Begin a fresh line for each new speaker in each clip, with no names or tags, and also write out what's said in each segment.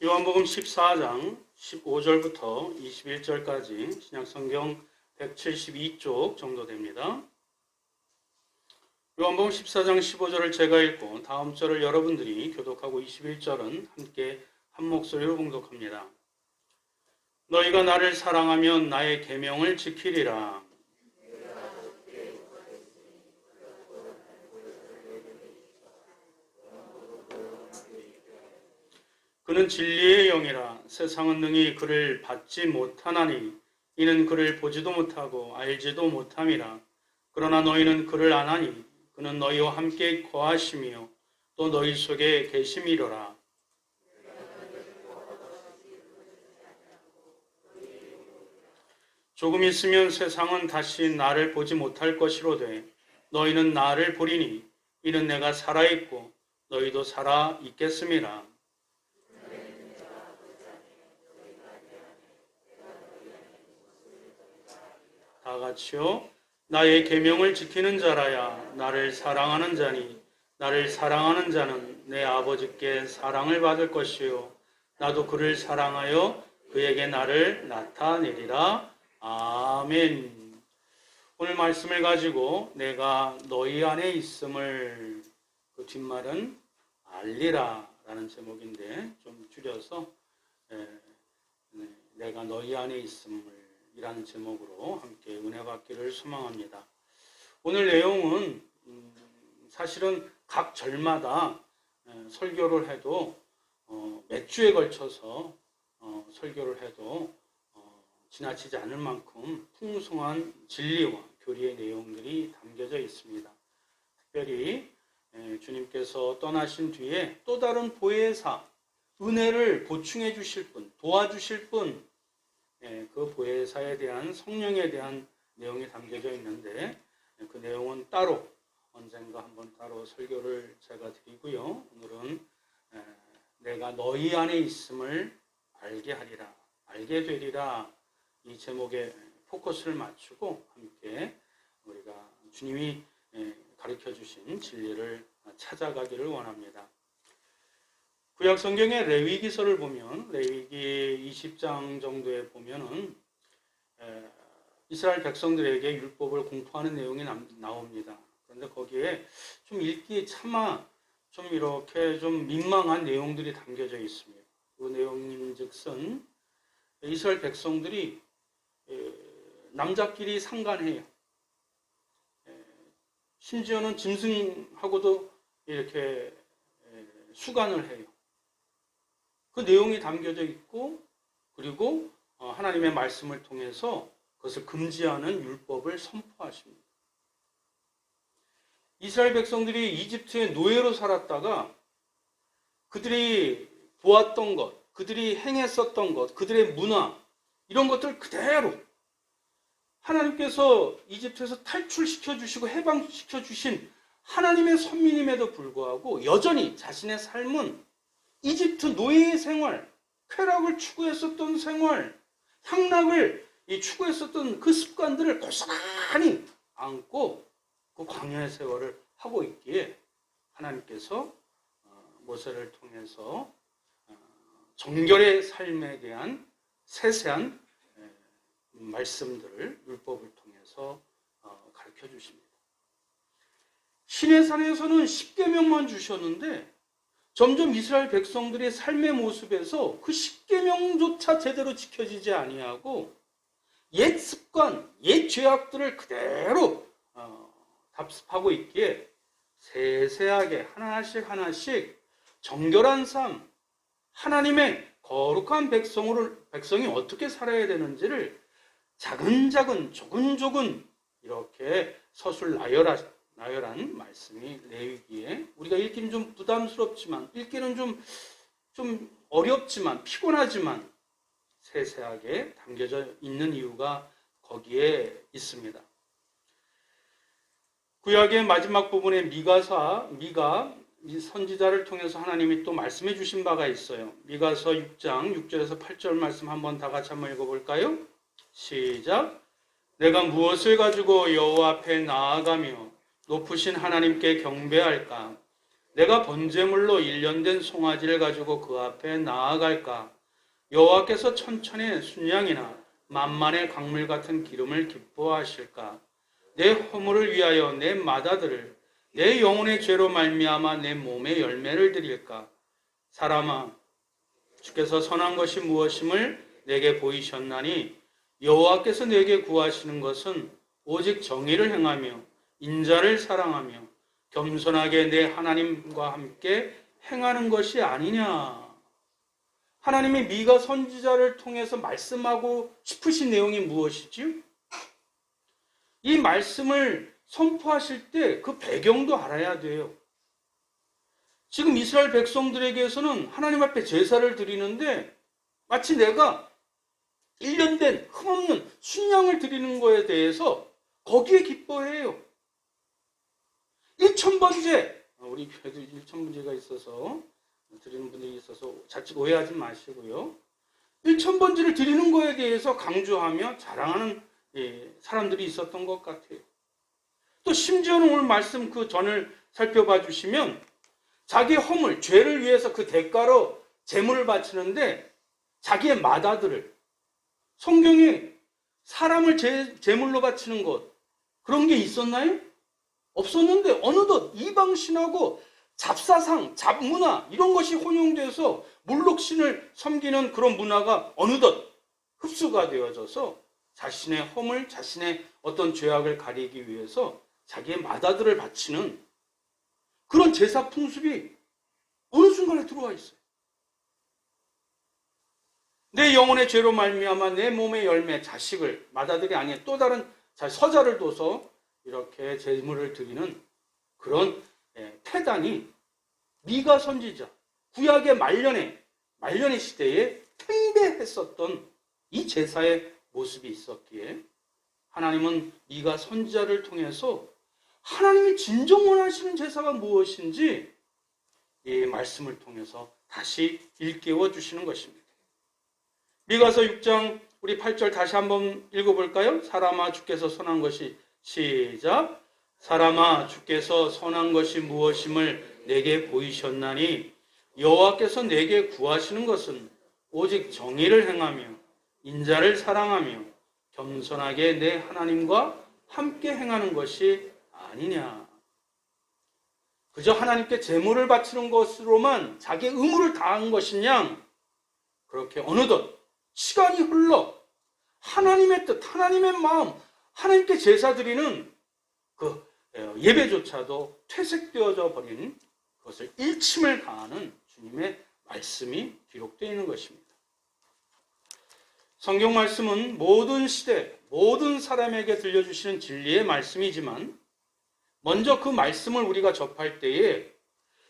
요한복음 14장 15절부터 21절까지 신약성경 172쪽 정도 됩니다. 요한복음 14장 15절을 제가 읽고 다음 절을 여러분들이 교독하고 21절은 함께 한 목소리로 봉독합니다. 너희가 나를 사랑하면 나의 계명을 지키리라. 그는 진리의 영이라. 세상은 능히 그를 받지 못하나니 이는 그를 보지도 못하고 알지도 못함이라. 그러나 너희는 그를 아나니 그는 너희와 함께 거하시며 또 너희 속에 계심이로라. 조금 있으면 세상은 다시 나를 보지 못할 것이로되 너희는 나를 보리니 이는 내가 살아있고 너희도 살아있겠음이라. 다 같이요. 나의 계명을 지키는 자라야 나를 사랑하는 자니 나를 사랑하는 자는 내 아버지께 사랑을 받을 것이요 나도 그를 사랑하여 그에게 나를 나타내리라. 아멘. 오늘 말씀을 가지고 내가 너희 안에 있음을, 그 뒷말은 알리라 라는 제목인데 좀 줄여서 내가 너희 안에 있음을 이라는 제목으로 함께 은혜 받기를 소망합니다. 오늘 내용은 사실은 각 절마다 설교를 해도 몇 주에 걸쳐서 설교를 해도 지나치지 않을 만큼 풍성한 진리와 교리의 내용들이 담겨져 있습니다. 특별히 주님께서 떠나신 뒤에 또 다른 보혜사, 은혜를 보충해 주실 분, 도와주실 분, 그 보혜사에 대한 성령에 대한 내용이 담겨져 있는데 그 내용은 따로 언젠가 한번 따로 설교를 제가 드리고요. 오늘은 내가 너희 안에 있음을 알게 하리라, 알게 되리라 이 제목에 포커스를 맞추고 함께 우리가 주님이 가르쳐 주신 진리를 찾아가기를 원합니다. 구약 성경의 레위기서를 보면 레위기 20장 정도에 보면은 이스라엘 백성들에게 율법을 공포하는 내용이 나옵니다. 그런데 거기에 좀 읽기 차마 좀 이렇게 좀 민망한 내용들이 담겨져 있습니다. 그 내용인즉슨 이스라엘 백성들이 남자끼리 상간해요. 심지어는 짐승하고도 이렇게 수간을 해요. 그 내용이 담겨져 있고 그리고 하나님의 말씀을 통해서 그것을 금지하는 율법을 선포하십니다. 이스라엘 백성들이 이집트의 노예로 살았다가 그들이 보았던 것, 그들이 행했었던 것, 그들의 문화 이런 것들 그대로 하나님께서 이집트에서 탈출시켜 주시고 해방시켜 주신 하나님의 선민임에도 불구하고 여전히 자신의 삶은 이집트 노예의 생활, 쾌락을 추구했었던 생활, 향락을 추구했었던 그 습관들을 고스란히 안고 그 광야의 세월을 하고 있기에 하나님께서 모세를 통해서 정결의 삶에 대한 세세한 말씀들을 율법을 통해서 가르쳐 주십니다. 시내산에서는 10계명만 주셨는데 점점 이스라엘 백성들의 삶의 모습에서 그 10계명조차 제대로 지켜지지 아니하고 옛 습관, 옛 죄악들을 그대로 답습하고 있기에 세세하게 하나씩 정결한 삶, 하나님의 거룩한 백성이 어떻게 살아야 되는지를 자근자근 조근조근 이렇게 서술 나열한 말씀이 레위기에 우리가 읽기는 좀 부담스럽지만 읽기는 좀 어렵지만 피곤하지만 세세하게 담겨져 있는 이유가 거기에 있습니다. 구약의 마지막 부분에 미가 선지자를 통해서 하나님이 또 말씀해 주신 바가 있어요. 미가서 6장 6절에서 8절 말씀 한번 다 같이 한번 읽어볼까요? 시작. 내가 무엇을 가지고 여호와 앞에 나아가며 높으신 하나님께 경배할까? 내가 번제물로 일련된 송아지를 가지고 그 앞에 나아갈까? 여호와께서 천천의 순양이나 만만의 강물 같은 기름을 기뻐하실까? 내 허물을 위하여 내 맏아들을 내 영혼의 죄로 말미암아 내 몸에 열매를 드릴까? 사람아, 주께서 선한 것이 무엇임을 내게 보이셨나니 여호와께서 내게 구하시는 것은 오직 정의를 행하며 인자를 사랑하며 겸손하게 내 하나님과 함께 행하는 것이 아니냐. 하나님이 미가 선지자를 통해서 말씀하고 싶으신 내용이 무엇이지요? 이 말씀을 선포하실 때 그 배경도 알아야 돼요. 지금 이스라엘 백성들에게서는 하나님 앞에 제사를 드리는데 마치 내가 일련된 흠없는 순양을 드리는 거에 대해서 거기에 기뻐해요. 1,000번째, 우리 교회도 1,000번째가 있어서 드리는 분들이 있어서 자칫 오해하지 마시고요. 1,000번째를 드리는 거에 대해서 강조하며 자랑하는 사람들이 있었던 것 같아요. 또 심지어는 오늘 말씀 그 전을 살펴봐 주시면 자기의 허물, 죄를 위해서 그 대가로 제물을 바치는데 자기의 맏아들을, 성경에 사람을 제물로 바치는 것, 그런 게 있었나요? 없었는데 어느덧 이방신하고 잡사상, 잡문화 이런 것이 혼용돼서 몰록신을 섬기는 그런 문화가 어느덧 흡수가 되어져서 자신의 허물, 자신의 어떤 죄악을 가리기 위해서 자기의 맏아들을 바치는 그런 제사 풍습이 어느 순간에 들어와 있어요. 내 영혼의 죄로 말미암아 내 몸의 열매, 자식을, 맏아들이 아닌 또 다른 서자를 둬서 이렇게 제물을 드리는 그런 태단이 미가 선지자, 구약의 말년의 시대에 팽배했었던 이 제사의 모습이 있었기에 하나님은 미가 선지자를 통해서 하나님이 진정 원하시는 제사가 무엇인지 이 말씀을 통해서 다시 일깨워 주시는 것입니다. 미가서 6장 우리 8절 다시 한번 읽어볼까요? 사람아 주께서 선한 것이 시작. 사람아 주께서 선한 것이 무엇임을 내게 보이셨나니 여호와께서 내게 구하시는 것은 오직 정의를 행하며 인자를 사랑하며 겸손하게 내 하나님과 함께 행하는 것이 아니냐. 그저 하나님께 제물을 바치는 것으로만 자기의 의무를 다한 것이냐. 그렇게 어느덧 시간이 흘러 하나님의 뜻, 하나님의 마음, 하나님께 제사 드리는 그 예배조차도 퇴색되어져 버린 그것을 일침을 가하는 주님의 말씀이 기록되어 있는 것입니다. 성경 말씀은 모든 시대, 모든 사람에게 들려주시는 진리의 말씀이지만 먼저 그 말씀을 우리가 접할 때에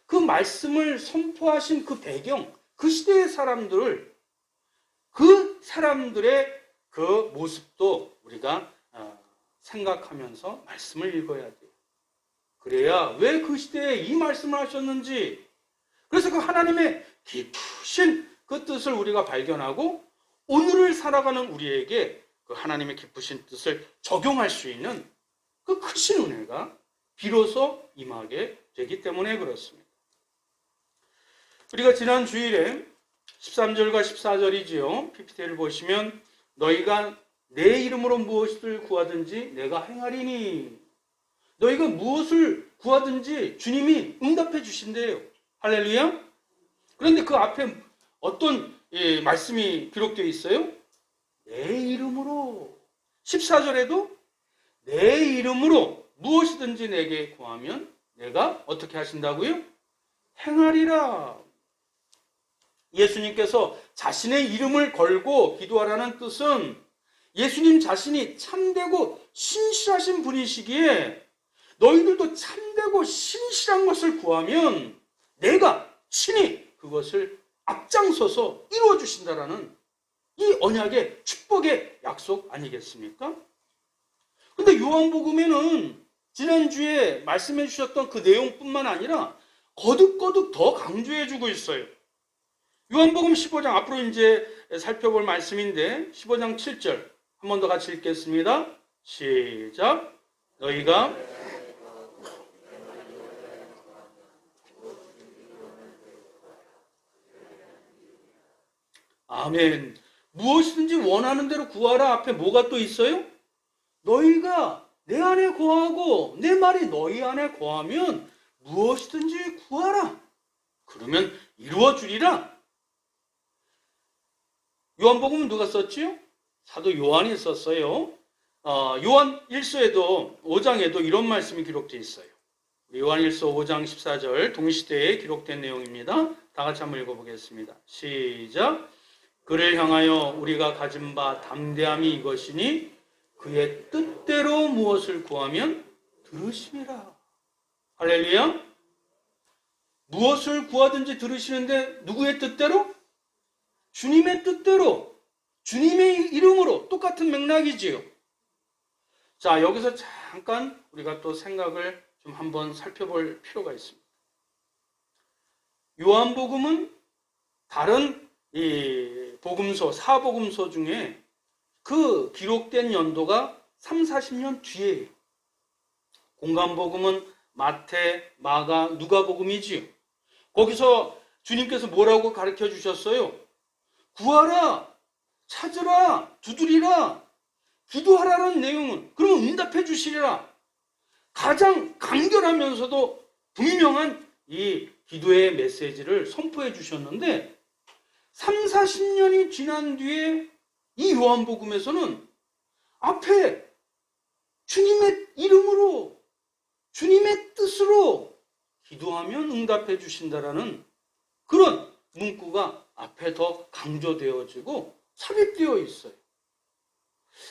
그 말씀을 선포하신 그 배경, 그 시대의 사람들을, 그 사람들의 그 모습도 우리가 생각하면서 말씀을 읽어야 돼요. 그래야 왜 그 시대에 이 말씀을 하셨는지, 그래서 그 하나님의 깊으신 그 뜻을 우리가 발견하고 오늘을 살아가는 우리에게 그 하나님의 깊으신 뜻을 적용할 수 있는 그 크신 은혜가 비로소 임하게 되기 때문에 그렇습니다. 우리가 지난 주일에 13절과 14절이지요. PPT를 보시면 너희가 내 이름으로 무엇을 구하든지 내가 행하리니, 너희가 무엇을 구하든지 주님이 응답해 주신대요. 할렐루야. 그런데 그 앞에 어떤 말씀이 기록되어 있어요? 내 이름으로. 14절에도 내 이름으로 무엇이든지 내게 구하면 내가 어떻게 하신다고요? 행하리라. 예수님께서 자신의 이름을 걸고 기도하라는 뜻은 예수님 자신이 참되고 신실하신 분이시기에 너희들도 참되고 신실한 것을 구하면 내가 친히 그것을 앞장서서 이루어 주신다라는 이 언약의 축복의 약속 아니겠습니까? 근데 요한복음에는 지난주에 말씀해 주셨던 그 내용뿐만 아니라 거듭거듭 더 강조해 주고 있어요. 요한복음 15장, 앞으로 이제 살펴볼 말씀인데 15장 7절 한 번 더 같이 읽겠습니다. 시작. 너희가 아멘. 무엇이든지 원하는 대로 구하라 앞에 뭐가 또 있어요? 너희가 내 안에 거하고 내 말이 너희 안에 거하면 무엇이든지 구하라. 그러면 이루어 주리라. 요한복음은 누가 썼지요? 사도 요한이 썼어요. 요한 1서에도 5장에도 이런 말씀이 기록되어 있어요. 요한 1서 5장 14절 동시대에 기록된 내용입니다. 다 같이 한번 읽어보겠습니다. 시작. 그를 향하여 우리가 가진 바 담대함이 이것이니 그의 뜻대로 무엇을 구하면 들으시리라. 할렐루야. 무엇을 구하든지 들으시는데 누구의 뜻대로? 주님의 뜻대로, 주님의 이름으로. 똑같은 맥락이지요. 자, 여기서 잠깐 우리가 또 생각을 좀 한번 살펴볼 필요가 있습니다. 요한복음은 다른 이 복음서, 사복음서 중에 그 기록된 연도가 30-40년 뒤에요. 공간복음은 마태, 마가, 누가복음이지요. 거기서 주님께서 뭐라고 가르쳐 주셨어요? 구하라, 찾으라, 두드리라, 기도하라는 내용은 그러면 응답해 주시리라. 가장 간결하면서도 분명한 이 기도의 메시지를 선포해 주셨는데 30-40년이 지난 뒤에 이 요한복음에서는 앞에 주님의 이름으로 주님의 뜻으로 기도하면 응답해 주신다라는 그런 문구가 앞에 더 강조되어지고 삽입되어 있어요.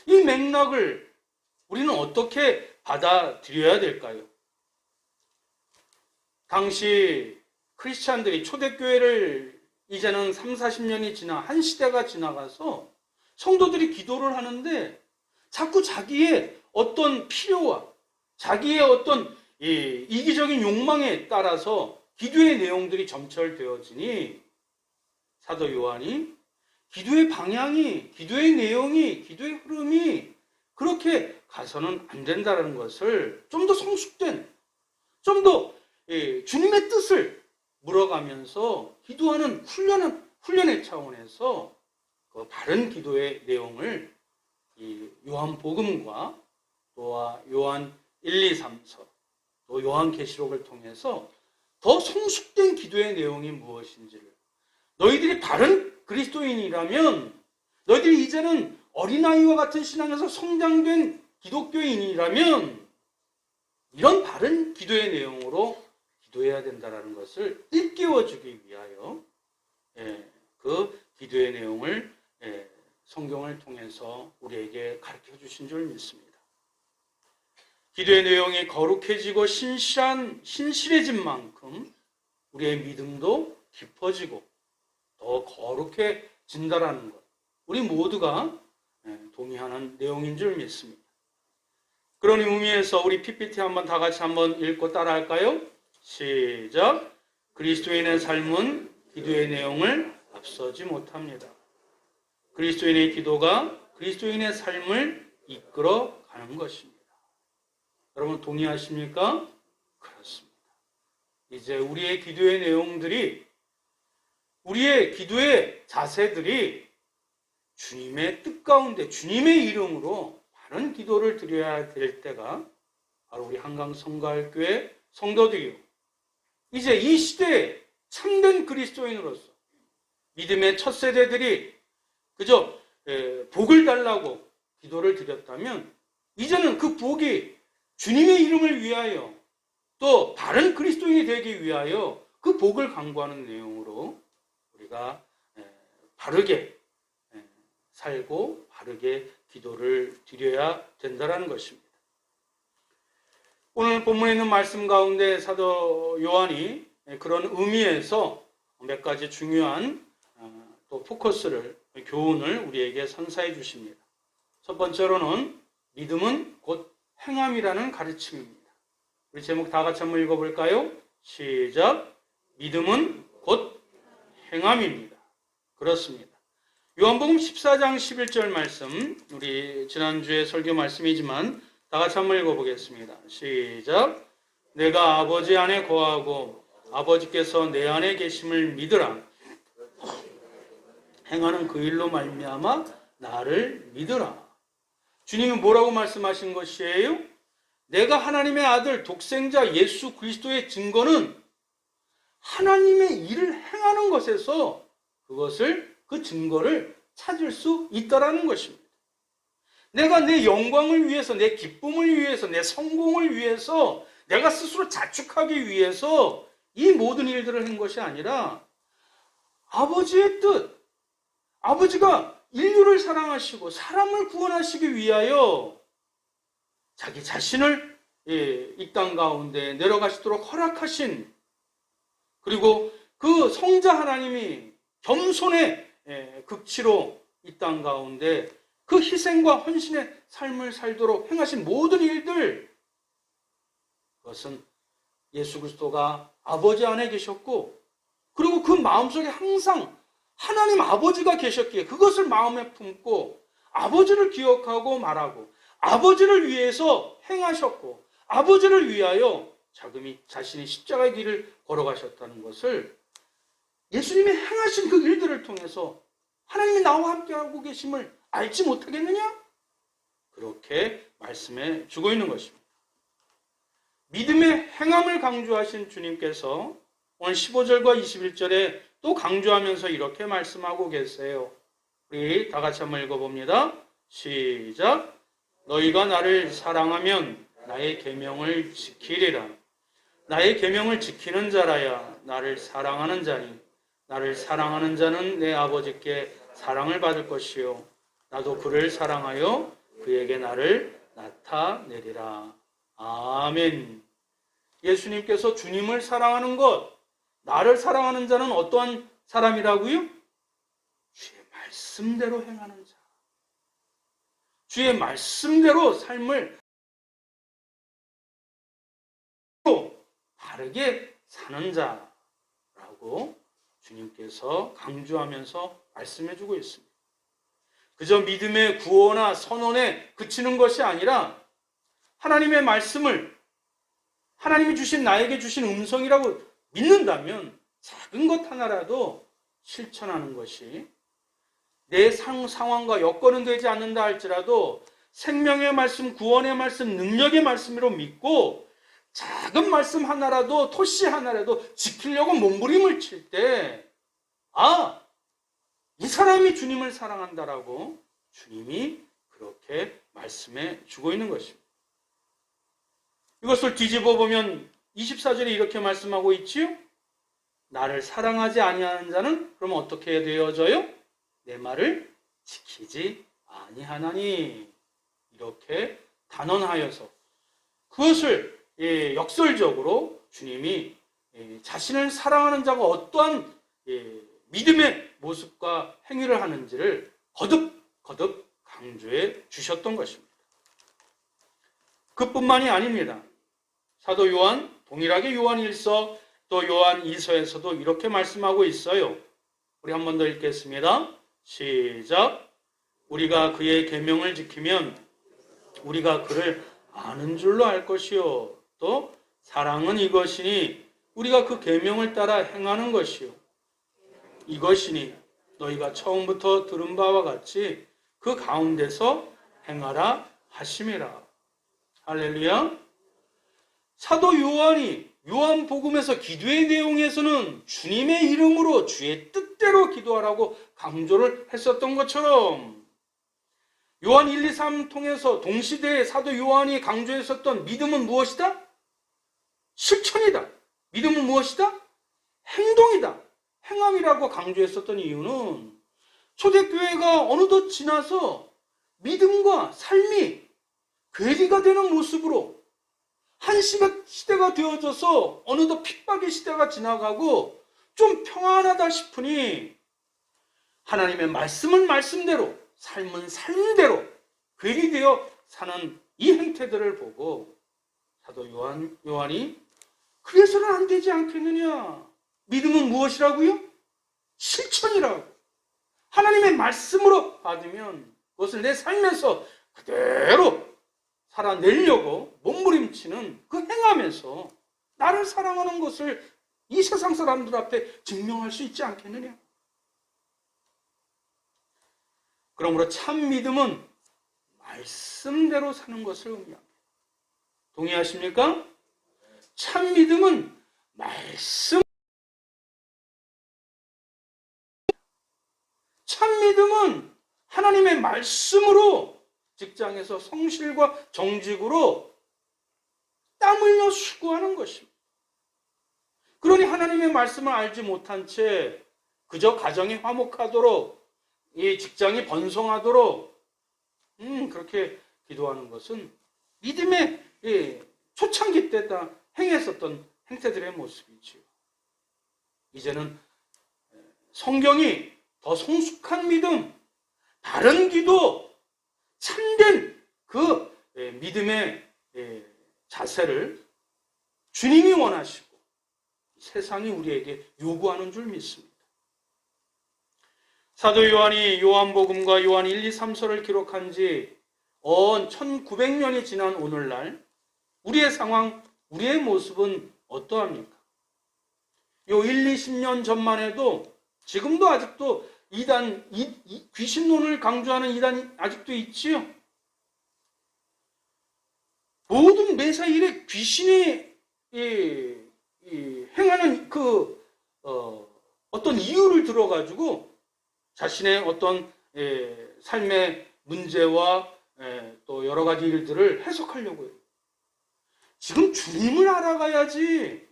이 맥락을 우리는 어떻게 받아들여야 될까요? 당시 크리스찬들이 초대교회를 이제는 30-40년이 지나 한 시대가 지나가서 성도들이 기도를 하는데 자꾸 자기의 어떤 필요와 자기의 어떤 이기적인 욕망에 따라서 기도의 내용들이 점철되어지니 사도 요한이 기도의 방향이, 기도의 내용이, 기도의 흐름이 그렇게 가서는 안 된다는 것을 좀 더 성숙된, 좀 더 주님의 뜻을 물어가면서 기도하는 훈련의 차원에서 그 바른 기도의 내용을 이 요한복음과 또 요한 1, 2, 3서 또 요한계시록을 통해서 더 성숙된 기도의 내용이 무엇인지를 너희들이 바른 그리스도인이라면 너희들이 이제는 어린아이와 같은 신앙에서 성장된 기독교인이라면 이런 바른 기도의 내용으로 기도해야 된다는 것을 일깨워주기 위하여 그 기도의 내용을 성경을 통해서 우리에게 가르쳐 주신 줄 믿습니다. 기도의 내용이 거룩해지고 신실해진 만큼 우리의 믿음도 깊어지고 더 거룩해진다라는 것, 우리 모두가 동의하는 내용인 줄 믿습니다. 그런 의미에서 우리 PPT 한번 다 같이 한번 읽고 따라할까요? 시작. 그리스도인의 삶은 기도의 내용을 앞서지 못합니다. 그리스도인의 기도가 그리스도인의 삶을 이끌어 가는 것입니다. 여러분 동의하십니까? 그렇습니다. 이제 우리의 기도의 내용들이, 우리의 기도의 자세들이 주님의 뜻 가운데 주님의 이름으로 바른 기도를 드려야 될 때가 바로 우리 한강성가할교회 성도들이요. 이제 이 시대에 참된 그리스도인으로서 믿음의 첫 세대들이 그저 복을 달라고 기도를 드렸다면 이제는 그 복이 주님의 이름을 위하여 또 바른 그리스도인이 되기 위하여 그 복을 강구하는 내용으로 우리가 바르게 살고 바르게 기도를 드려야 된다는 것입니다. 오늘 본문에 있는 말씀 가운데 사도 요한이 그런 의미에서 몇 가지 중요한 또 포커스를, 교훈을 우리에게 선사해 주십니다. 첫 번째로는 믿음은 곧 행함이라는 가르침입니다. 우리 제목 다 같이 한번 읽어볼까요? 시작. 믿음은 곧 행함입니다. 그렇습니다. 요한복음 14장 11절 말씀, 우리 지난주에 설교 말씀이지만 다 같이 한번 읽어보겠습니다. 시작. 내가 아버지 안에 거하고 아버지께서 내 안에 계심을 믿으라. 행하는 그 일로 말미암아 나를 믿으라. 주님이 뭐라고 말씀하신 것이에요? 내가 하나님의 아들 독생자 예수 그리스도의 증거는 하나님의 일을 행하는 것에서 그 증거를 찾을 수 있다라는 것입니다. 내가 내 영광을 위해서, 내 기쁨을 위해서, 내 성공을 위해서, 내가 스스로 자축하기 위해서 이 모든 일들을 한 것이 아니라 아버지의 뜻, 아버지가 인류를 사랑하시고 사람을 구원하시기 위하여 자기 자신을 이 땅 가운데 내려가시도록 허락하신, 그리고 그 성자 하나님이 겸손의 극치로 이 땅 가운데 그 희생과 헌신의 삶을 살도록 행하신 모든 일들, 그것은 예수 그리스도가 아버지 안에 계셨고, 그리고 그 마음속에 항상 하나님 아버지가 계셨기에 그것을 마음에 품고 아버지를 기억하고 말하고 아버지를 위해서 행하셨고 아버지를 위하여 자신이 십자가의 길을 걸어가셨다는 것을 예수님이 행하신 그 일들을 통해서 하나님이 나와 함께하고 계심을 알지 못하겠느냐? 그렇게 말씀해 주고 있는 것입니다. 믿음의 행함을 강조하신 주님께서 오늘 15절과 21절에 또 강조하면서 이렇게 말씀하고 계세요. 우리 다 같이 한번 읽어봅니다. 시작. 너희가 나를 사랑하면 나의 계명을 지키리라. 나의 계명을 지키는 자라야 나를 사랑하는 자니 나를 사랑하는 자는 내 아버지께 사랑을 받을 것이요 나도 그를 사랑하여 그에게 나를 나타내리라. 아멘. 예수님께서 주님을 사랑하는 것, 나를 사랑하는 자는 어떠한 사람이라고요? 주의 말씀대로 행하는 자, 주의 말씀대로 삶을 바르게 사는 자라고 주님께서 강조하면서 말씀해주고 있습니다. 그저 믿음의 구호나 선언에 그치는 것이 아니라 하나님의 말씀을 하나님이 주신 나에게 주신 음성이라고 믿는다면 작은 것 하나라도 실천하는 것이 내 상황과 여건은 되지 않는다 할지라도 생명의 말씀, 구원의 말씀, 능력의 말씀으로 믿고 작은 말씀 하나라도, 토시 하나라도 지키려고 몸부림을 칠 때, 이 사람이 주님을 사랑한다라고 주님이 그렇게 말씀해 주고 있는 것입니다. 이것을 뒤집어 보면 24절에 이렇게 말씀하고 있지요. 나를 사랑하지 아니하는 자는 그러면 어떻게 되어져요? 내 말을 지키지 아니하나니. 이렇게 단언하여서 그것을 역설적으로 주님이 자신을 사랑하는 자가 어떠한 믿음의 모습과 행위를 하는지를 거듭 강조해 주셨던 것입니다. 그뿐만이 아닙니다. 사도 요한, 동일하게 요한 1서 또 요한 2서에서도 이렇게 말씀하고 있어요. 우리 한 번 더 읽겠습니다. 시작. 우리가 그의 계명을 지키면 우리가 그를 아는 줄로 알 것이요 또 사랑은 이것이니 우리가 그 계명을 따라 행하는 것이요 이것이니 너희가 처음부터 들은 바와 같이 그 가운데서 행하라 하심이라. 할렐루야. 사도 요한이 요한복음에서 기도의 내용에서는 주님의 이름으로 주의 뜻대로 기도하라고 강조를 했었던 것처럼 요한 1, 2, 3 통해서 동시대에 사도 요한이 강조했었던 믿음은 무엇이다? 실천이다. 믿음은 무엇이다? 행동이다. 행함이라고 강조했었던 이유는 초대교회가 어느덧 지나서 믿음과 삶이 괴리가 되는 모습으로 한 시대가 되어져서 어느덧 핍박의 시대가 지나가고 좀 평안하다 싶으니 하나님의 말씀은 말씀대로 삶은 삶대로 괴리되어 사는 이 행태들을 보고 사도 요한이 그래서는 안 되지 않겠느냐. 믿음은 무엇이라고요? 실천이라고. 하나님의 말씀으로 받으면 그것을 내 삶에서 그대로 살아내려고 몸부림치는 그 행함에서 나를 사랑하는 것을 이 세상 사람들 앞에 증명할 수 있지 않겠느냐. 그러므로 참 믿음은 말씀대로 사는 것을 의미합니다. 동의하십니까? 참 믿음은 참 믿음은 하나님의 말씀으로 직장에서 성실과 정직으로 땀 흘려 수고하는 것입니다. 그러니 하나님의 말씀을 알지 못한 채 그저 가정이 화목하도록 이 직장이 번성하도록 그렇게 기도하는 것은 믿음의 초창기 때 다 행했었던 행태들의 모습이지요. 이제는 성경이 더 성숙한 믿음, 바른 기도, 참된 그 믿음의 자세를 주님이 원하시고 세상이 우리에게 요구하는 줄 믿습니다. 사도 요한이 요한복음과 요한 1, 2, 3서를 기록한 지 1900년이 지난 오늘날 우리의 상황, 우리의 모습은 어떠합니까? 요 1, 20년 전만 해도 지금도 아직도 이단, 귀신론을 강조하는 이단이 아직도 있지요. 모든 매사 일에 귀신이 행하는 어떤 이유를 들어가지고 자신의 어떤 삶의 문제와 또 여러 가지 일들을 해석하려고 해요. 지금 주님을 알아가야지,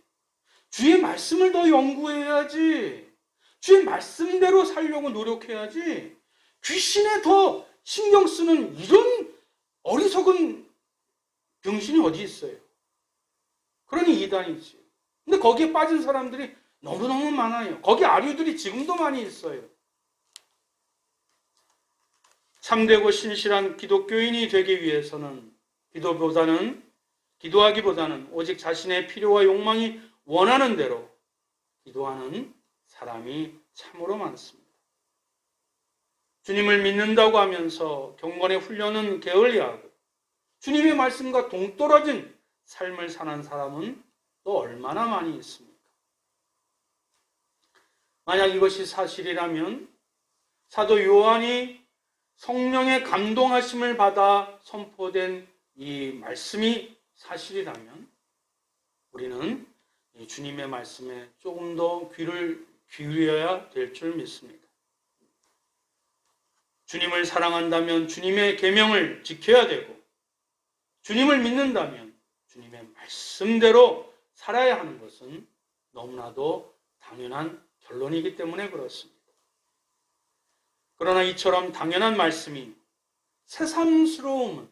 주의 말씀을 더 연구해야지, 주의 말씀대로 살려고 노력해야지, 귀신에 더 신경 쓰는 이런 어리석은 병신이 어디 있어요? 그러니 이단이지. 근데 거기에 빠진 사람들이 너무너무 많아요. 거기 아류들이 지금도 많이 있어요. 참되고 신실한 기독교인이 되기 위해서는 기도하기보다는 오직 자신의 필요와 욕망이 원하는 대로 기도하는 사람이 참으로 많습니다. 주님을 믿는다고 하면서 경건의 훈련은 게을리하고 주님의 말씀과 동떨어진 삶을 사는 사람은 또 얼마나 많이 있습니까? 만약 이것이 사실이라면 사도 요한이 성령의 감동하심을 받아 선포된 이 말씀이 사실이라면 우리는 이 주님의 말씀에 조금 더 귀를 기울여야 될 줄 믿습니다. 주님을 사랑한다면 주님의 계명을 지켜야 되고 주님을 믿는다면 주님의 말씀대로 살아야 하는 것은 너무나도 당연한 결론이기 때문에 그렇습니다. 그러나 이처럼 당연한 말씀이 새삼스러움은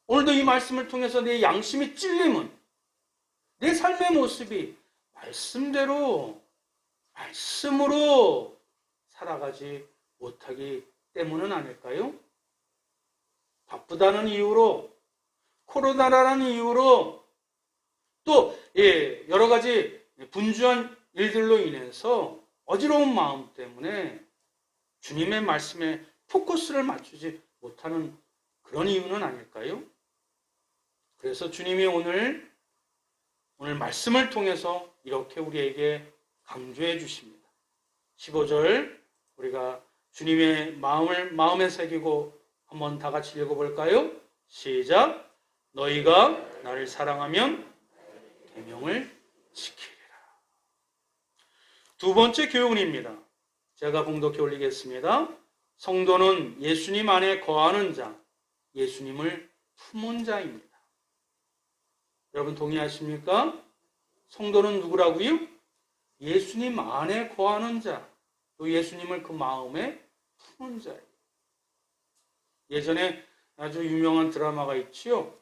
오늘도 이 말씀을 통해서 내 양심이 찔림은 내 삶의 모습이 말씀으로 살아가지 못하기 때문은 아닐까요? 바쁘다는 이유로, 코로나라는 이유로, 또 여러 가지 분주한 일들로 인해서 어지러운 마음 때문에 주님의 말씀에 포커스를 맞추지 못하는 그런 이유는 아닐까요? 그래서 주님이 오늘 말씀을 통해서 이렇게 우리에게 강조해 주십니다. 15절 우리가 주님의 마음에 새기고 한번 다 같이 읽어볼까요? 시작! 너희가 나를 사랑하면 계명을 지키리라. 두 번째 교훈입니다. 제가 봉독해 올리겠습니다. 성도는 예수님 안에 거하는 자, 예수님을 품은 자입니다. 여러분 동의하십니까? 성도는 누구라고요? 예수님 안에 거하는 자, 또 예수님을 그 마음에 품은 자예요. 예전에 아주 유명한 드라마가 있지요.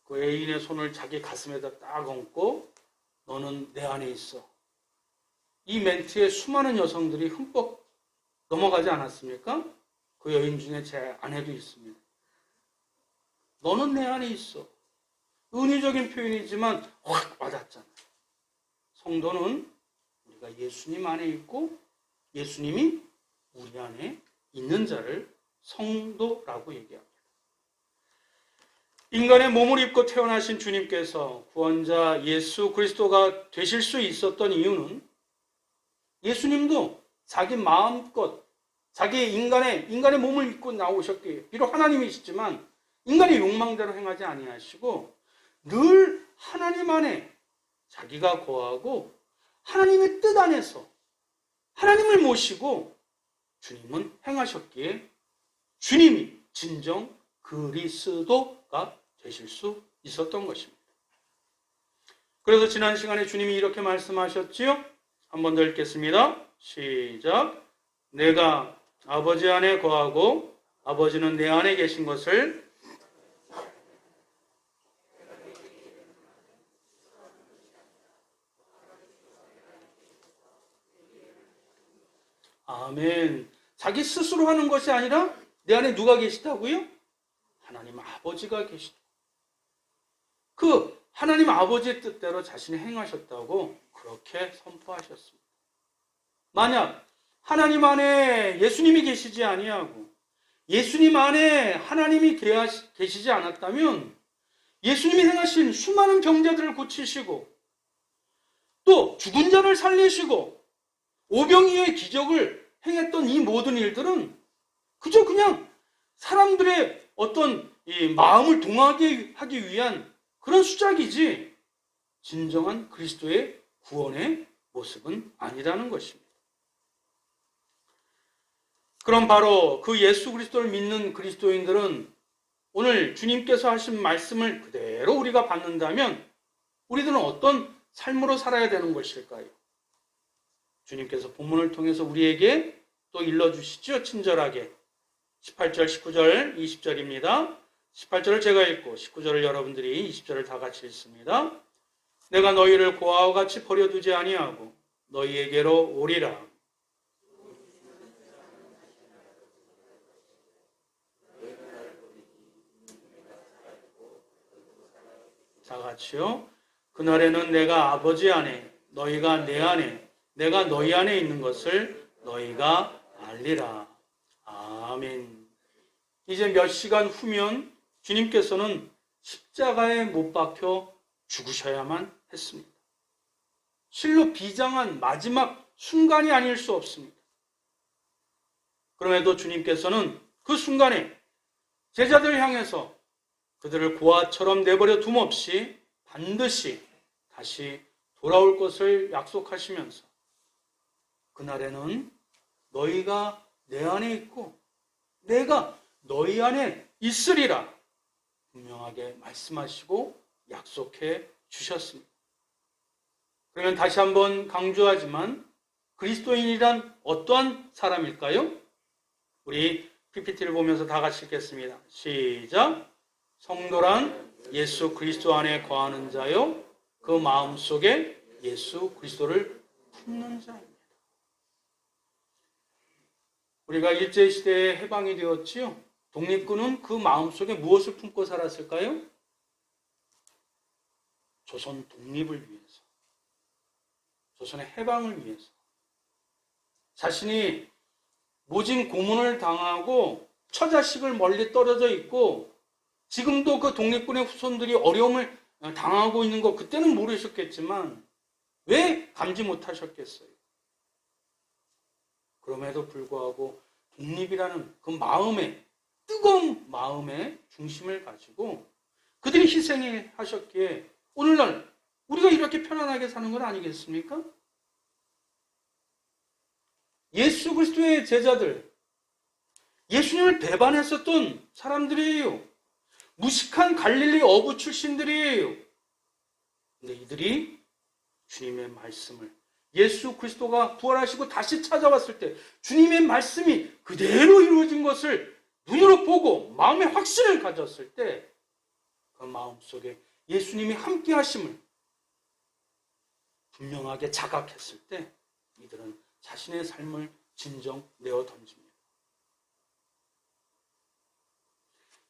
그 애인의 손을 자기 가슴에다 딱 얹고 너는 내 안에 있어. 이 멘트에 수많은 여성들이 흠뻑 넘어가지 않았습니까? 그 여인 중에 제 아내도 있습니다. 너는 내 안에 있어. 은유적인 표현이지만 확 와닿잖아요. 성도는 우리가 예수님 안에 있고 예수님이 우리 안에 있는 자를 성도라고 얘기합니다. 인간의 몸을 입고 태어나신 주님께서 구원자 예수 그리스도가 되실 수 있었던 이유는 예수님도 자기 마음껏 자기 인간의 몸을 입고 나오셨기에 비록 하나님이시지만 인간의 욕망대로 행하지 아니하시고 늘 하나님 안에 자기가 거하고 하나님의 뜻 안에서 하나님을 모시고 주님은 행하셨기에 주님이 진정 그리스도가 되실 수 있었던 것입니다. 그래서 지난 시간에 주님이 이렇게 말씀하셨지요. 한 번 더 읽겠습니다. 시작. 내가 아버지 안에 거하고 아버지는 내 안에 계신 것을 아멘. 자기 스스로 하는 것이 아니라 내 안에 누가 계시다고요? 하나님 아버지가 계시다. 그 하나님 아버지의 뜻대로 자신이 행하셨다고 그렇게 선포하셨습니다. 만약 하나님 안에 예수님이 계시지 아니하고 예수님 안에 하나님이 계시지 않았다면 예수님이 행하신 수많은 병자들을 고치시고 또 죽은 자를 살리시고 오병이어의 기적을 행했던 이 모든 일들은 그저 그냥 사람들의 어떤 이 마음을 동하게 하기 위한 그런 수작이지 진정한 그리스도의 구원의 모습은 아니라는 것입니다. 그럼 바로 그 예수 그리스도를 믿는 그리스도인들은 오늘 주님께서 하신 말씀을 그대로 우리가 받는다면 우리들은 어떤 삶으로 살아야 되는 것일까요? 주님께서 본문을 통해서 우리에게 또 일러주시죠. 친절하게. 18절, 19절, 20절입니다. 18절을 제가 읽고 19절을 여러분들이 20절을 다 같이 읽습니다. 내가 너희를 고아와 같이 버려두지 아니하고 너희에게로 오리라. 다 같이요. 그날에는 내가 아버지 안에 너희가 내 안에 내가 너희 안에 있는 것을 너희가 알리라. 아멘. 이제 몇 시간 후면 주님께서는 십자가에 못 박혀 죽으셔야만 했습니다. 실로 비장한 마지막 순간이 아닐 수 없습니다. 그럼에도 주님께서는 그 순간에 제자들을 향해서 그들을 고아처럼 내버려 둠 없이 반드시 다시 돌아올 것을 약속하시면서 그날에는 너희가 내 안에 있고 내가 너희 안에 있으리라 분명하게 말씀하시고 약속해 주셨습니다. 그러면 다시 한번 강조하지만 그리스도인이란 어떠한 사람일까요? 우리 PPT를 보면서 다 같이 읽겠습니다. 시작. 성도란 예수 그리스도 안에 거하는 자요 그 마음속에 예수 그리스도를 품는 자입니다. 우리가 일제시대에 해방이 되었지요. 독립군은 그 마음속에 무엇을 품고 살았을까요? 조선 독립을 위해서, 조선의 해방을 위해서. 자신이 모진 고문을 당하고 처자식을 멀리 떨어져 있고 지금도 그 독립군의 후손들이 어려움을 당하고 있는 거 그때는 모르셨겠지만 왜 감지 못하셨겠어요? 그럼에도 불구하고 독립이라는 그 마음의 뜨거운 마음의 중심을 가지고 그들이 희생하셨기에 오늘날 우리가 이렇게 편안하게 사는 건 아니겠습니까? 예수 그리스도의 제자들, 예수님을 배반했었던 사람들이에요. 무식한 갈릴리 어부 출신들이에요. 근데 이들이 주님의 말씀을 예수 그리스도가 부활하시고 다시 찾아왔을 때 주님의 말씀이 그대로 이루어진 것을 눈으로 보고 마음의 확신을 가졌을 때 그 마음속에 예수님이 함께 하심을 분명하게 자각했을 때 이들은 자신의 삶을 진정 내어 던집니다.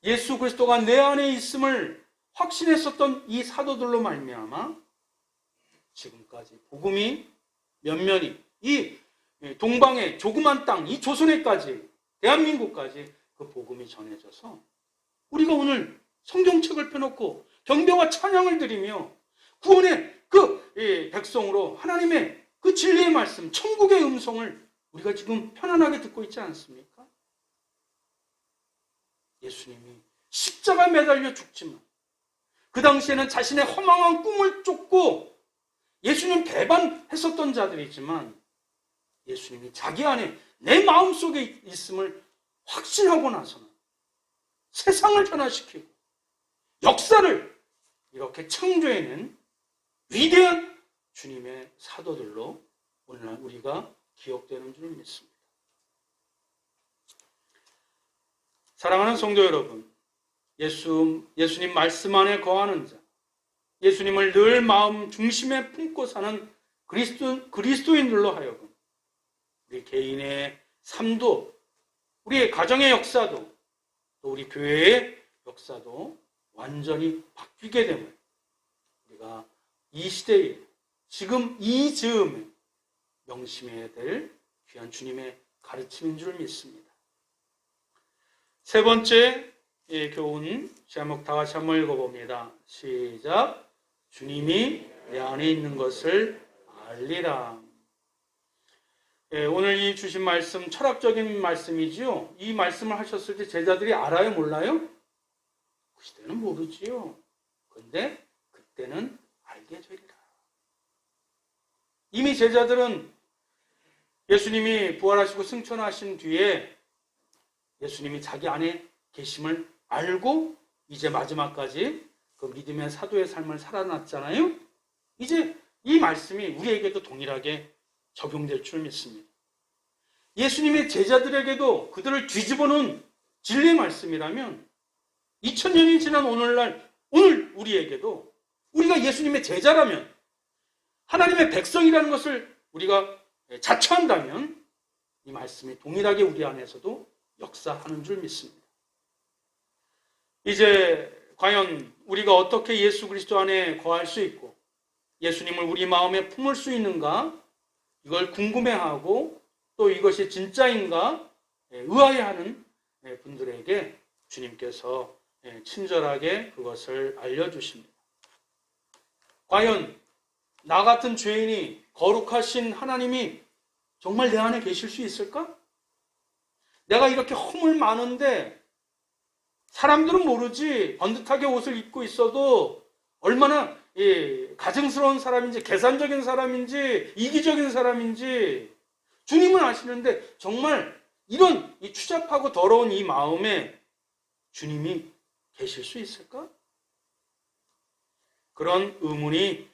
예수 그리스도가 내 안에 있음을 확신했었던 이 사도들로 말미암아 지금까지 복음이 면면이 이 동방의 조그만 땅, 이 조선에까지 대한민국까지 그 복음이 전해져서 우리가 오늘 성경책을 펴놓고 경배와 찬양을 드리며 구원의 그 백성으로 하나님의 그 진리의 말씀, 천국의 음성을 우리가 지금 편안하게 듣고 있지 않습니까? 예수님이 십자가에 매달려 죽지만 그 당시에는 자신의 허망한 꿈을 쫓고 예수님 배반했었던 자들이지만 예수님이 자기 안에 내 마음속에 있음을 확신하고 나서는 세상을 변화시키고 역사를 이렇게 창조해낸 위대한 주님의 사도들로 오늘날 우리가 기억되는 줄 믿습니다. 사랑하는 성도 여러분, 예수님 말씀 안에 거하는 자, 예수님을 늘 마음 중심에 품고 사는 그리스도인들로 하여금 우리 개인의 삶도, 우리의 가정의 역사도, 또 우리 교회의 역사도 완전히 바뀌게 됨을 우리가 이 시대에 지금 이 즈음에 명심해야 될 귀한 주님의 가르침인 줄 믿습니다. 세 번째 교훈 제목 다 같이 한번 읽어봅니다. 시작. 주님이 내 안에 있는 것을 알리라. 오늘 이 주신 말씀 철학적인 말씀이지요. 이 말씀을 하셨을 때 제자들이 알아요, 몰라요? 그 시대는 모르지요. 그런데 그때는 알게 되리라. 이미 제자들은 예수님이 부활하시고 승천하신 뒤에 예수님이 자기 안에 계심을 알고 이제 마지막까지 그 믿음의 사도의 삶을 살아났잖아요. 이제 이 말씀이 우리에게도 동일하게 적용될 줄 믿습니다. 예수님의 제자들에게도 그들을 뒤집어놓은 진리의 말씀이라면 2000년이 지난 오늘 우리에게도 우리가 예수님의 제자라면 하나님의 백성이라는 것을 우리가 자처한다면 이 말씀이 동일하게 우리 안에서도 역사하는 줄 믿습니다. 이제 과연 우리가 어떻게 예수 그리스도 안에 거할 수 있고 예수님을 우리 마음에 품을 수 있는가, 이걸 궁금해하고 또 이것이 진짜인가 의아해하는 분들에게 주님께서 친절하게 그것을 알려주십니다. 과연 나 같은 죄인이 거룩하신 하나님이 정말 내 안에 계실 수 있을까? 내가 이렇게 허물 많은데 사람들은 모르지 번듯하게 옷을 입고 있어도 얼마나 가증스러운 사람인지, 계산적인 사람인지, 이기적인 사람인지 주님은 아시는데 정말 이런 이 추잡하고 더러운 이 마음에 주님이 계실 수 있을까? 그런 의문이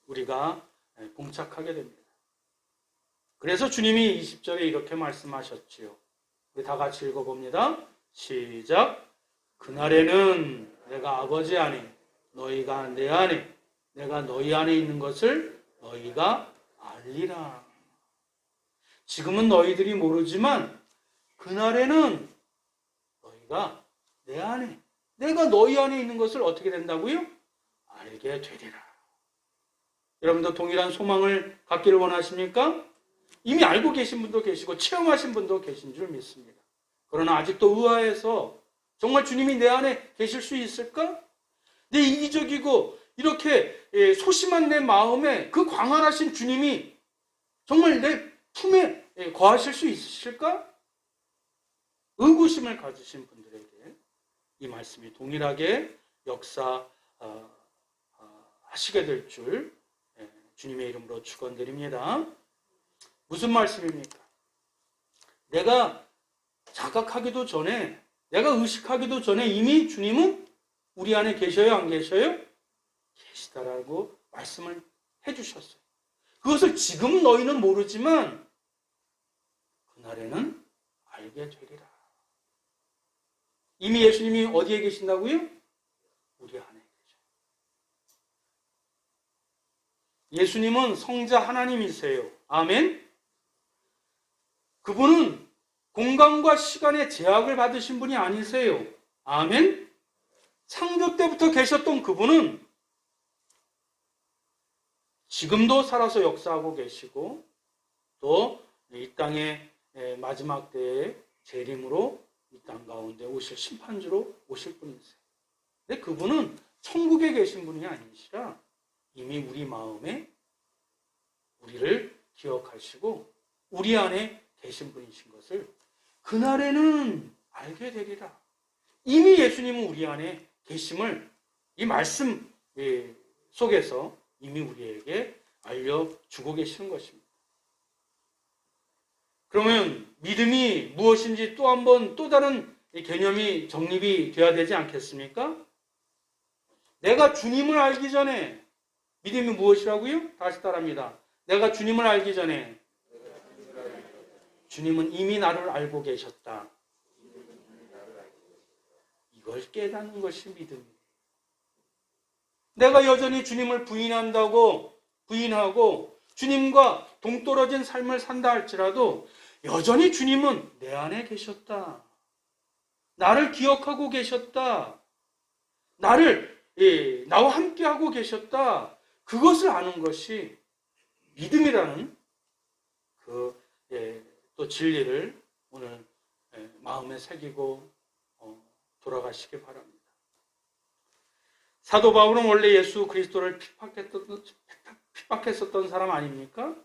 우리가 봉착하게 됩니다. 그래서 주님이 20절에 이렇게 말씀하셨지요. 우리 다 같이 읽어봅니다. 시작. 그날에는 내가 아버지 안에, 너희가 내 안에, 내가 너희 안에 있는 것을 너희가 알리라. 지금은 너희들이 모르지만 그날에는 너희가 내 안에, 내가 너희 안에 있는 것을 어떻게 된다고요? 알게 되리라. 여러분도 동일한 소망을 갖기를 원하십니까? 이미 알고 계신 분도 계시고 체험하신 분도 계신 줄 믿습니다. 그러나 아직도 의아해서 정말 주님이 내 안에 계실 수 있을까? 내 이기적이고 이렇게 소심한 내 마음에 그 광활하신 주님이 정말 내 품에 거하실 수 있으실까? 의구심을 가지신 분들에게 이 말씀이 동일하게 역사하시게 될 줄 주님의 이름으로 축원드립니다. 무슨 말씀입니까? 내가 자각하기도 전에, 내가 의식하기도 전에 이미 주님은 우리 안에 계셔요, 안 계셔요? 계시다라고 말씀을 해주셨어요. 그것을 지금 너희는 모르지만 그날에는 알게 되리라. 이미 예수님이 어디에 계신다고요? 우리 안에 계셔요. 예수님은 성자 하나님이세요. 아멘? 그분은 공간과 시간의 제약을 받으신 분이 아니세요. 아멘? 창조 때부터 계셨던 그분은 지금도 살아서 역사하고 계시고 또 이 땅의 마지막 때의 재림으로 이 땅 가운데 오실 심판주로 오실 분이세요. 근데 그분은 천국에 계신 분이 아니시라 이미 우리 마음에 우리를 기억하시고 우리 안에 계신 분이신 것을 그날에는 알게 되리라. 이미 예수님은 우리 안에 계심을 이 말씀 속에서 이미 우리에게 알려주고 계시는 것입니다. 그러면 믿음이 무엇인지 또 한번 또 다른 개념이 정립이 되어야 되지 않겠습니까? 내가 주님을 알기 전에 믿음이 무엇이라고요? 다시 따라합니다. 내가 주님을 알기 전에 주님은 이미 나를 알고 계셨다. 이걸 깨닫는 것이 믿음이에요. 내가 여전히 주님을 부인하고 주님과 동떨어진 삶을 산다 할지라도 여전히 주님은 내 안에 계셨다. 나를 기억하고 계셨다. 나와 함께하고 계셨다. 그것을 아는 것이 믿음이라는 또 진리를 오늘 마음에 새기고 돌아가시기 바랍니다. 사도 바울은 원래 예수 그리스도를 핍박했었던 사람 아닙니까?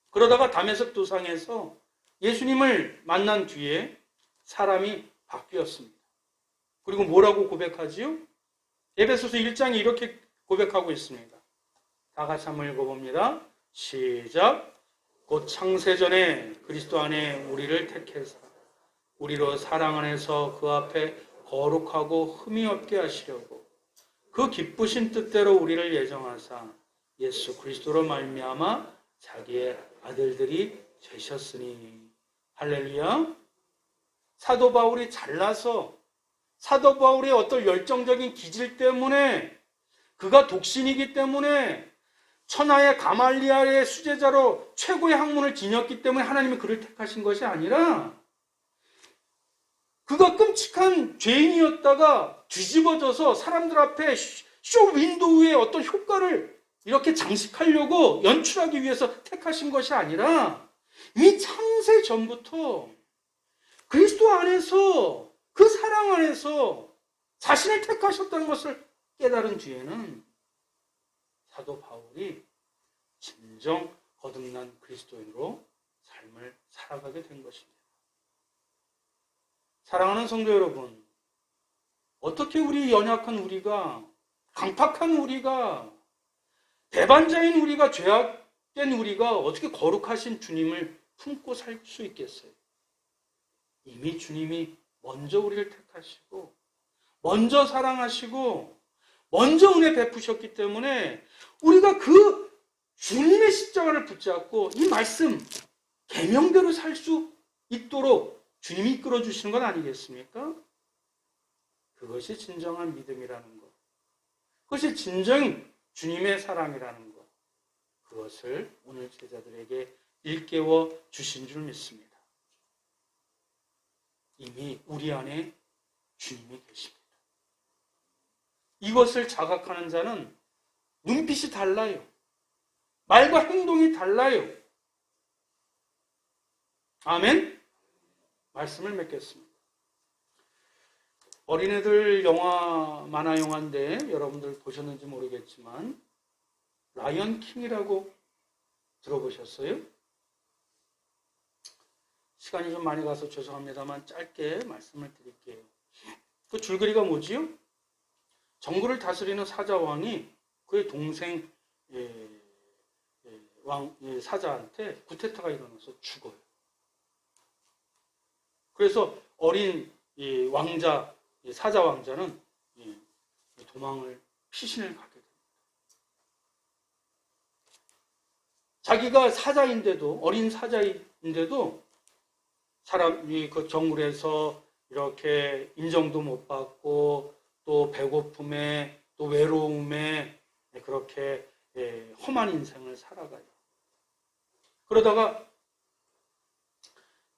그러다가 다메섹 도상에서 예수님을 만난 뒤에 사람이 바뀌었습니다. 그리고 뭐라고 고백하지요? 에베소서 1장에 이렇게 고백하고 있습니다. 다 같이 한번 읽어봅니다. 시작. 곧 창세전에 그리스도 안에 우리를 택해서 우리로 사랑 안에서 그 앞에 거룩하고 흠이 없게 하시려고 그 기쁘신 뜻대로 우리를 예정하사 예수 그리스도로 말미암아 자기의 아들들이 되셨으니. 할렐루야. 사도 바울이 잘나서 사도 바울의 어떤 열정적인 기질 때문에 그가 독신이기 때문에 천하의 가말리알의 수제자로 최고의 학문을 지녔기 때문에 하나님이 그를 택하신 것이 아니라 그가 끔찍한 죄인이었다가 뒤집어져서 사람들 앞에 쇼 윈도우의 어떤 효과를 이렇게 장식하려고 연출하기 위해서 택하신 것이 아니라 이 창세 전부터 그리스도 안에서 그 사랑 안에서 자신을 택하셨다는 것을 깨달은 뒤에는 사도 바울이 진정 거듭난 그리스도인으로 삶을 살아가게 된 것입니다. 사랑하는 성도 여러분, 어떻게 우리 연약한 우리가, 강팍한 우리가, 배반자인 우리가, 죄악된 우리가 어떻게 거룩하신 주님을 품고 살 수 있겠어요? 이미 주님이 먼저 우리를 택하시고 먼저 사랑하시고 먼저 은혜 베푸셨기 때문에 우리가 그 주님의 십자가를 붙잡고 이 말씀 계명대로 살 수 있도록 주님이 이끌어 주시는 건 아니겠습니까? 그것이 진정한 믿음이라는 것, 그것이 진정 주님의 사랑이라는 것, 그것을 오늘 제자들에게 일깨워 주신 줄 믿습니다. 이미 우리 안에 주님이 계십니다. 이것을 자각하는 자는 눈빛이 달라요. 말과 행동이 달라요. 아멘? 말씀을 맺겠습니다. 어린애들 영화, 만화 영화인데 여러분들 보셨는지 모르겠지만 라이언 킹이라고 들어보셨어요? 시간이 좀 많이 가서 죄송합니다만 짧게 말씀을 드릴게요. 그 줄거리가 뭐지요? 정글을 다스리는 사자왕이 그의 동생 사자한테 쿠데타가 일어나서 죽어요. 그래서 어린 왕자, 사자 왕자는 도망을, 피신을 가게 됩니다. 자기가 사자인데도, 어린 사자인데도 사람이 그 정글에서 이렇게 인정도 못 받고 또 배고픔에 또 외로움에 그렇게 험한 인생을 살아가요. 그러다가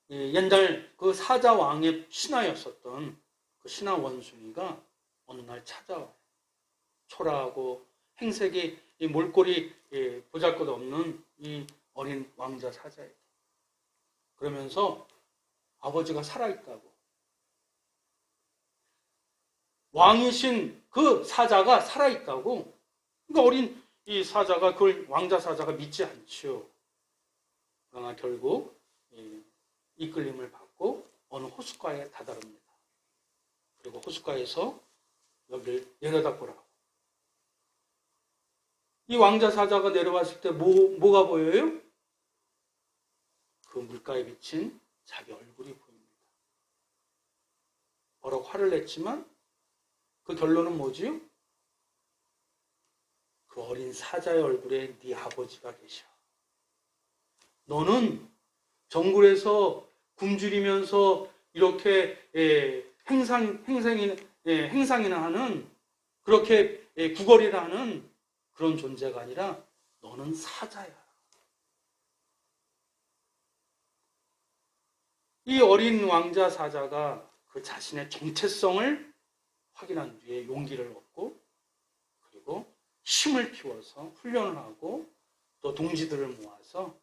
옛날 그 사자 왕의 신하였었던 그 신하 원숭이가 어느 날 찾아와요. 초라하고 행색이 몰골이 보잘것없는 이 어린 왕자 사자에게. 그러면서 아버지가 살아있다고, 왕이신 그 사자가 살아있다고, 그러니까 어린 이 사자가, 그걸 왕자 사자가 믿지 않죠. 그러나 결국 이끌림을 받고 어느 호숫가에 다다릅니다. 그리고 호숫가에서 여기를 내려다보라고. 이 왕자 사자가 내려왔을 때 뭐가 보여요? 그 물가에 비친 자기 얼굴이 보입니다. 버럭 화를 냈지만 그 결론은 뭐지요? 그 어린 사자의 얼굴에 네 아버지가 계셔. 너는 정글에서 굶주리면서 이렇게 행상이나 하는 그렇게 구걸이나 하는 그런 존재가 아니라 너는 사자야. 이 어린 왕자 사자가 그 자신의 정체성을 확인한 뒤에 용기를 얻고 그리고 힘을 키워서 훈련을 하고 또 동지들을 모아서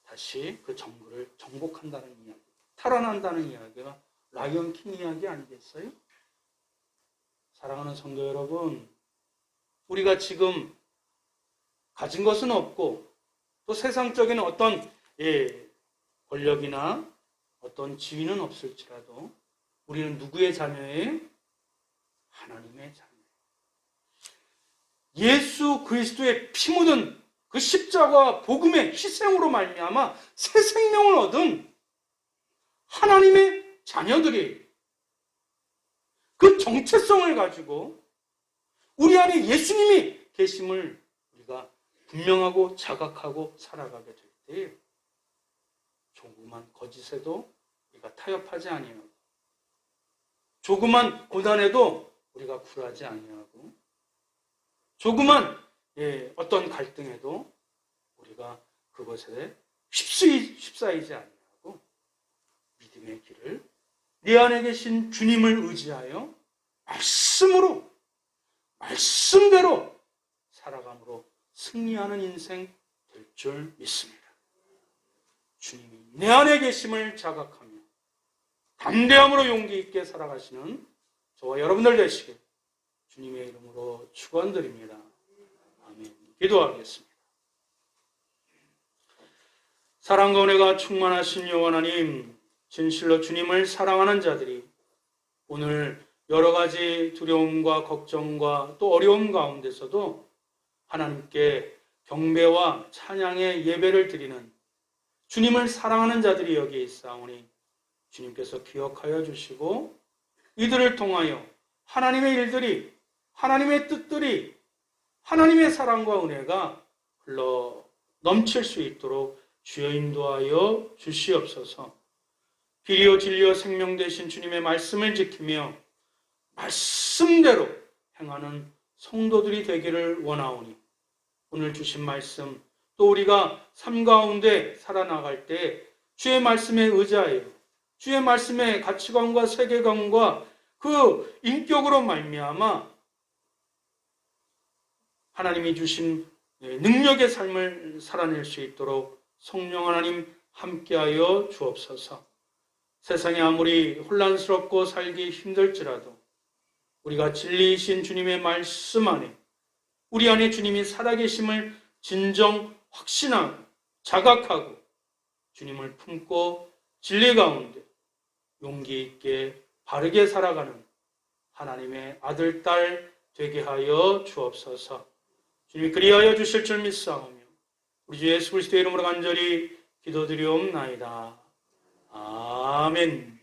다시 그 정글을 정복한다는 이야기, 탈환한다는 이야기가 라이언 킹 이야기 아니겠어요? 사랑하는 성도 여러분, 우리가 지금 가진 것은 없고 또 세상적인 어떤 권력이나 어떤 지위는 없을지라도 우리는 누구의 자녀예요? 하나님의 자녀. 예수 그리스도의 피 묻은 그 십자가 복음의 희생으로 말미암아 새 생명을 얻은 하나님의 자녀들이 그 정체성을 가지고 우리 안에 예수님이 계심을 우리가 분명하고 자각하고 살아가게 될 때 조그만 거짓에도 우리가 타협하지 아니하고 조그만 고난에도 우리가 굴하지 아니하고 조그만 어떤 갈등에도 우리가 그것에 휩싸이지 아니하고 믿음의 길을 내 안에 계신 주님을 의지하여 말씀대로 살아감으로 승리하는 인생 될 줄 믿습니다. 주님이 내 안에 계심을 자각하며 담대함으로 용기 있게 살아가시는 저와 여러분들 되시길 주님의 이름으로 축원드립니다. 아멘. 기도하겠습니다. 사랑과 은혜가 충만하신 여호와 하나님, 진실로 주님을 사랑하는 자들이 오늘 여러 가지 두려움과 걱정과 또 어려움 가운데서도 하나님께 경배와 찬양의 예배를 드리는 주님을 사랑하는 자들이 여기에 있사오니 주님께서 기억하여 주시고 이들을 통하여 하나님의 일들이, 하나님의 뜻들이, 하나님의 사랑과 은혜가 흘러 넘칠 수 있도록 주여 인도하여 주시옵소서. 길이요 진리요 생명 되신 주님의 말씀을 지키며 말씀대로 행하는 성도들이 되기를 원하오니 오늘 주신 말씀 또 우리가 삶 가운데 살아나갈 때 주의 말씀에 의지하여 주의 말씀의 가치관과 세계관과 그 인격으로 말미암아 하나님이 주신 능력의 삶을 살아낼 수 있도록 성령 하나님 함께하여 주옵소서. 세상이 아무리 혼란스럽고 살기 힘들지라도 우리가 진리이신 주님의 말씀 안에 우리 안에 주님이 살아계심을 진정 확신하고 자각하고 주님을 품고 진리 가운데 용기 있게 바르게 살아가는 하나님의 아들, 딸 되게 하여 주옵소서. 주님이 그리하여 주실 줄 믿사오며 우리 주 예수 그리스도의 이름으로 간절히 기도드리옵나이다. 아멘.